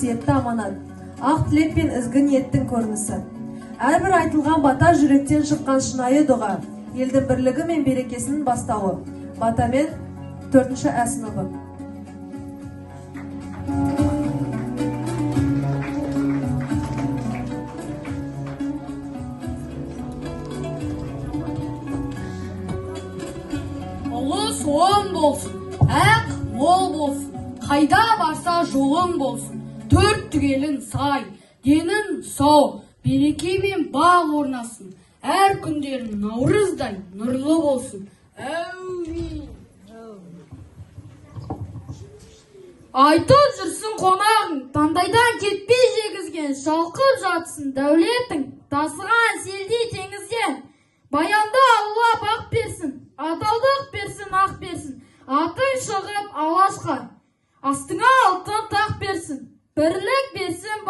қасиетті аманат, ақ тілек пен ізгі ниеттің көрінісі. Әрбір айтылған бата жүректен шыққан шынайы дұға, елдің бірлігі мен берекесінің бастауы. Батамен 4-ші Ә сыныбы. Ұлыс оң болсын, әқ мол болсын, қайда барса жолың болсын, төрт түгелін сай, денің сау, береке мен бақ орнасын, әр күндерің наурыздай нұрлы болсын. Әумин. Айтып жүрсін қонағың, таңдайдан кетпей жегізген, шалқып жатсын дәулетің, тасыған селдей теңізден. Баянда Алла бақ берсін, адалдық берсін, ақ берсін, атың шығып алашқа, астыңа алтын тақ берсін, бірлік берсін.